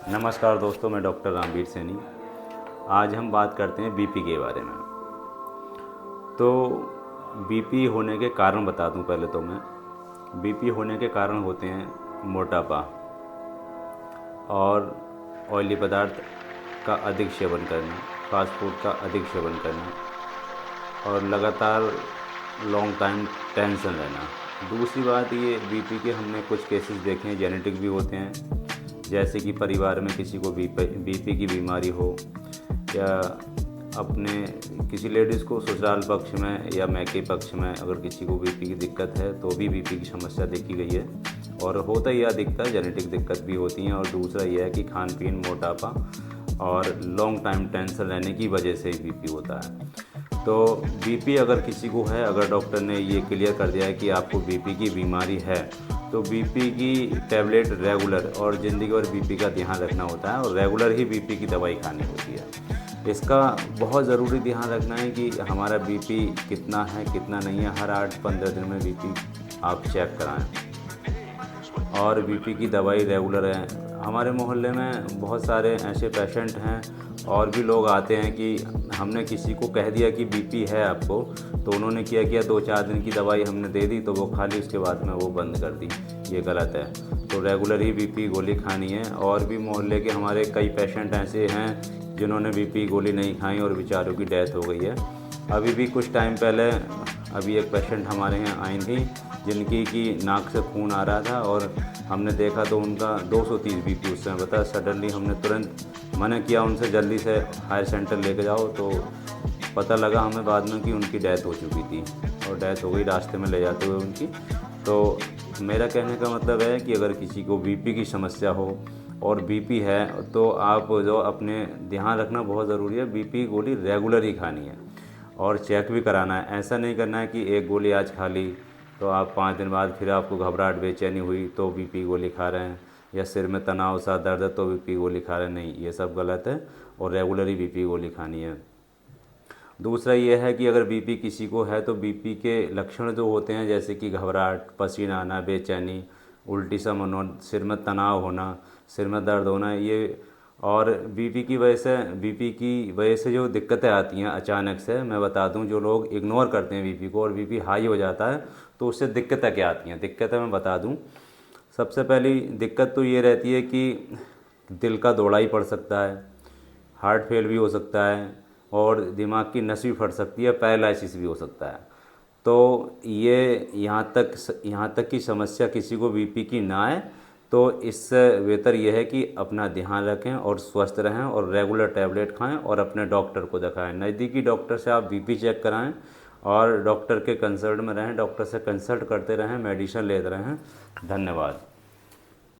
नमस्कार दोस्तों, मैं डॉक्टर रामवीर सैनी। आज हम बात करते हैं बीपी के बारे में। तो बीपी होने के कारण बता दूं पहले तो मैं। बीपी होने के कारण होते हैं मोटापा और ऑयली पदार्थ का अधिक सेवन करना, फास्ट फूड का अधिक सेवन करना और लगातार लॉन्ग टाइम टेंशन रहना। दूसरी बात ये, बीपी के हमने कुछ केसेस देखे हैं, जेनेटिक भी होते हैं। जैसे कि परिवार में किसी को बीपी की बीमारी हो या अपने किसी लेडीज़ को ससुराल पक्ष में या मैके पक्ष में अगर किसी को बीपी की दिक्कत है तो भी बीपी की समस्या देखी गई है। और होता ही यह दिक्कत, जेनेटिक दिक्कत भी होती हैं। और दूसरा यह है कि खान पीन, मोटापा और लॉन्ग टाइम टेंशन रहने की वजह से ही बीपी होता है। तो बीपी अगर किसी को है, अगर डॉक्टर ने ये क्लियर कर दिया है कि आपको बीपी की बीमारी है, तो बीपी की टैबलेट रेगुलर और ज़िंदगी भर बीपी का ध्यान रखना होता है और रेगुलर ही बीपी की दवाई खानी होती है। इसका बहुत ज़रूरी ध्यान रखना है कि हमारा बीपी कितना है कितना नहीं है। हर 8-15 दिन में बीपी आप चेक कराएं और बीपी की दवाई रेगुलर है। हमारे मोहल्ले में बहुत सारे ऐसे पेशेंट हैं और भी लोग आते हैं कि हमने किसी को कह दिया कि बीपी है आपको, तो उन्होंने क्या किया, 2-4 दिन की दवाई हमने दे दी तो वो खा ली, उसके बाद में वो बंद कर दी। ये गलत है। तो रेगुलर ही बीपी गोली खानी है। और भी मोहल्ले के हमारे कई पेशेंट ऐसे हैं जिन्होंने बीपी गोली नहीं खाई और बेचारों की डेथ हो गई है। अभी भी कुछ टाइम पहले अभी एक पेशेंट हमारे यहाँ आई थी जिनकी की नाक से खून आ रहा था और हमने देखा तो उनका 230 बीपी उस समय बता। सडनली हमने तुरंत मना किया उनसे, जल्दी से हायर सेंटर लेके जाओ। तो पता लगा हमें बाद में कि उनकी डेथ हो चुकी थी और डेथ हो गई रास्ते में ले जाते हुए उनकी। तो मेरा कहने का मतलब है कि अगर किसी को बीपी की समस्या हो और बीपी है तो आप जो अपने ध्यान रखना बहुत ज़रूरी है। बीपी गोली रेगुलर ही खानी है और चेक भी कराना है। ऐसा नहीं करना है कि एक गोली आज खा ली तो आप 5 दिन बाद फिर आपको घबराहट, बेचैनी हुई तो बीपी गोली खा रहे हैं, या सिर में तनाव सा दर्द है तो बीपी गोली खा रहे हैं। नहीं, ये सब गलत है और रेगुलर ही बीपी गोली खानी है। दूसरा ये है कि अगर बीपी किसी को है तो बीपी के लक्षण जो होते हैं जैसे कि घबराहट, पसीना आना, बेचैनी, उल्टी सा मन होना, सिर में तनाव होना, सिर में दर्द होना, ये और बीपी की वजह से जो दिक्कतें आती हैं अचानक से, मैं बता दूं, जो लोग इग्नोर करते हैं बीपी को और बीपी हाई हो जाता है तो उससे दिक्कतें क्या आती हैं। दिक्कतें मैं बता दूं, सबसे पहली दिक्कत तो ये रहती है कि दिल का दौड़ा ही पड़ सकता है, हार्ट फेल भी हो सकता है और दिमाग की नस भी फट सकती है, पैरालिसिस भी हो सकता है। तो ये यहाँ तक की समस्या किसी को बीपी की ना आए तो इससे बेहतर यह है कि अपना ध्यान रखें और स्वस्थ रहें और रेगुलर टैबलेट खाएं और अपने डॉक्टर को दिखाएं। नज़दीकी डॉक्टर से आप बीपी चेक कराएं और डॉक्टर के कंसल्ट में रहें, डॉक्टर से कंसल्ट करते रहें, मेडिसिन लेते रहें। धन्यवाद।